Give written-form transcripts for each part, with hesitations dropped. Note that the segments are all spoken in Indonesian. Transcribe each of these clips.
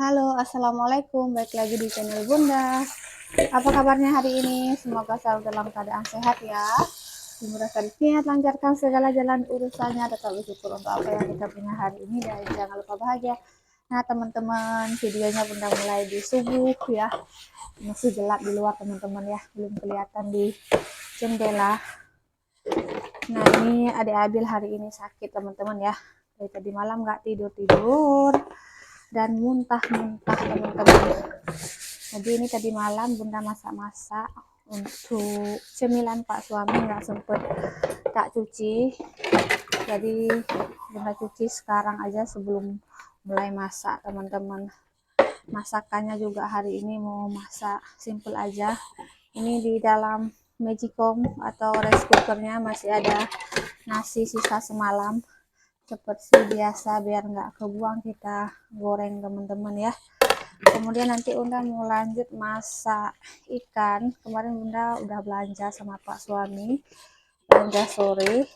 Halo, assalamualaikum. Baik lagi di channel Bunda. Apa kabarnya hari ini? Semoga selalu dalam keadaan sehat ya. Dimudahkan niat, lancarkan segala jalan urusannya. Tetap bersyukur untuk apa yang kita punya hari ini dan jangan lupa bahagia. Nah teman-teman, videonya Bunda mulai di subuh ya. Masih gelap di luar teman-teman ya, belum kelihatan di jendela. Nah ini adik Abil hari ini sakit teman-teman ya. Dari tadi malam nggak tidur-tidur dan muntah-muntah teman-teman. Jadi ini tadi malam Bunda masak-masak untuk cemilan Pak suami, nggak sempet tak cuci. Jadi Bunda cuci sekarang aja sebelum mulai masak teman-teman. Masakannya juga hari ini mau masak simple aja. Ini di dalam magicom atau rice cookernya masih ada nasi sisa semalam. Seperti biasa biar nggak kebuang kita goreng teman-teman ya. Kemudian nanti Bunda mau lanjut masak ikan. Kemarin Bunda udah belanja sama Pak suami, belanja sore,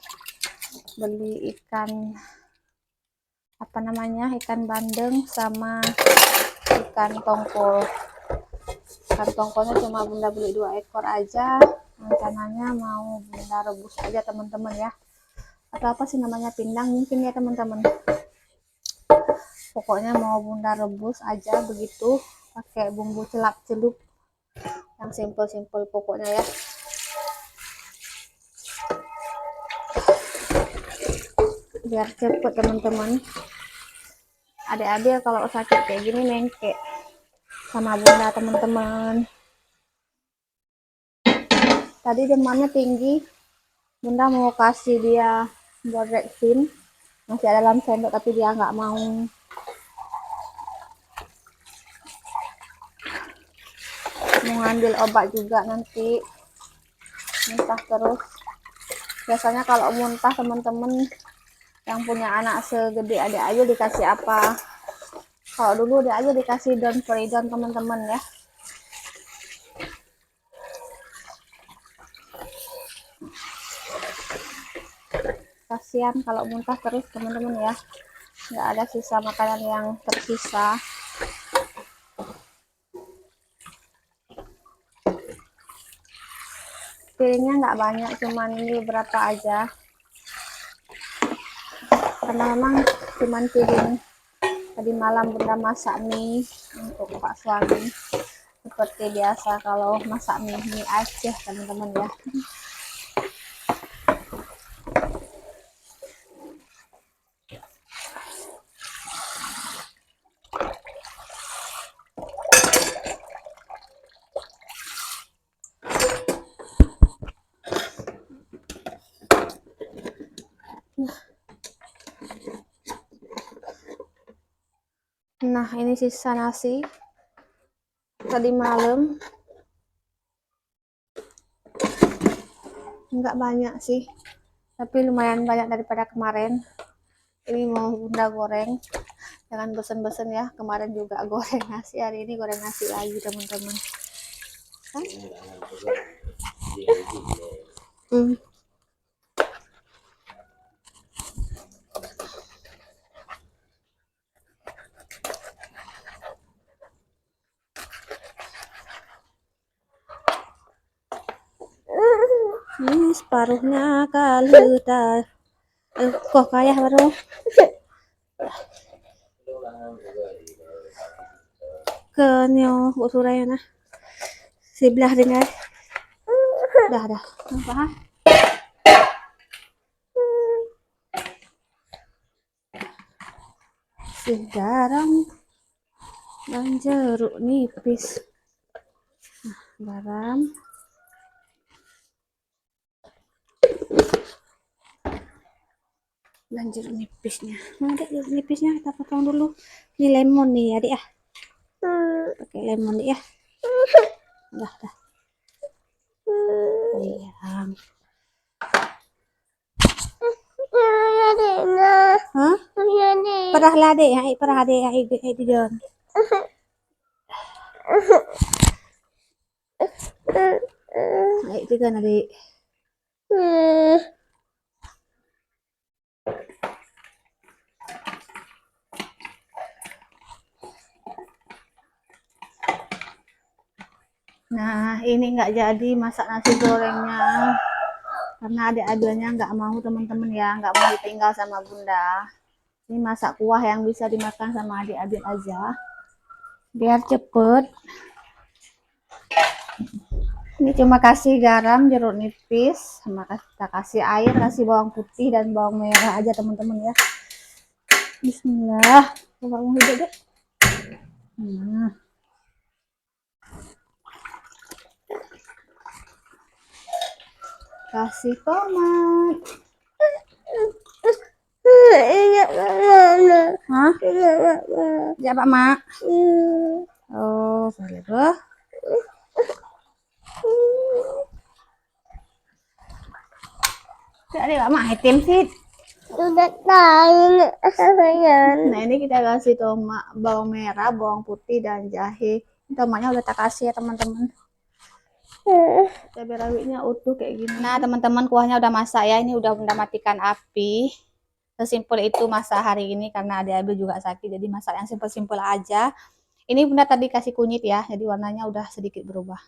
beli ikan apa namanya, ikan bandeng sama ikan tongkol. Ikan tongkolnya cuma Bunda beli 2 ekor aja, rencananya mau Bunda rebus aja teman-teman ya, atau apa sih namanya, pindang mungkin ya teman-teman. Pokoknya mau Bunda rebus aja begitu, pakai bumbu celak-celup yang simple-simple pokoknya ya. Biar cepet teman-teman. Adik-adik kalau sakit kayak gini mengke sama Bunda teman-teman. Tadi demamnya tinggi, Bunda mau kasih dia Borexin, masih ada dalam sendok tapi dia nggak mau. Mau ngambil obat juga nanti muntah terus. Biasanya kalau muntah teman-teman yang punya anak segede adik aja dikasih apa? Kalau dulu dia aja dikasih daun peridon teman-teman ya. Kasihan kalau muntah terus teman-teman ya, nggak ada sisa makanan yang tersisa. Piringnya nggak banyak, cuman ini beberapa aja karena memang cuman piring tadi malam Bunda masak mie untuk Pak suami. Seperti biasa kalau masak mie Aceh teman-teman ya. Nah ini sisa nasi tadi malam, nggak banyak sih tapi lumayan banyak daripada kemarin. Ini mau Bunda goreng, jangan bosen-bosen ya, kemarin juga goreng nasi, hari ini goreng nasi lagi teman-teman. Separuhnya kali dah. Kok kayak baru ke nyo usuray na sebelah dengar dah apa si garam dan jeruk nipis. Garam dan jeruk nipisnya. Ada jeruk nipisnya, kita potong dulu. Ini lemon nih adik ya, pakai lemon nih ya. Dah sayang. Hah? Perah lah dek, perah dek, di dalam. Itu kan adik. Nah, ini nggak jadi masak nasi gorengnya karena adik-adiknya nggak mau, teman-teman ya, nggak mau ditinggal sama bunda. Ini masak kuah yang bisa dimakan sama adik-adik aja biar cepet. Ini cuma kasih garam, jeruk nipis, sama kita kasih air, kasih bawang putih dan bawang merah aja teman-teman ya. Bismillah. Coba mau hidupin deh. Kasih tomat. Hah? Ya Pak Mak. Oh, boleh bro. Jadi Pak Mak hitim sih. Udah tahu Nah ini kita kasih tomat, bawang merah, bawang putih dan jahe. Tomatnya udah tak kasih ya teman-teman. Cabai rawitnya utuh kayak gini. Nah teman-teman, kuahnya udah masak ya. Ini udah matikan api. Sesimpel itu masak hari ini karena adik-adik juga sakit. Jadi masak yang simpel-simpel aja. Ini bunda tadi kasih kunyit ya. Jadi warnanya udah sedikit berubah.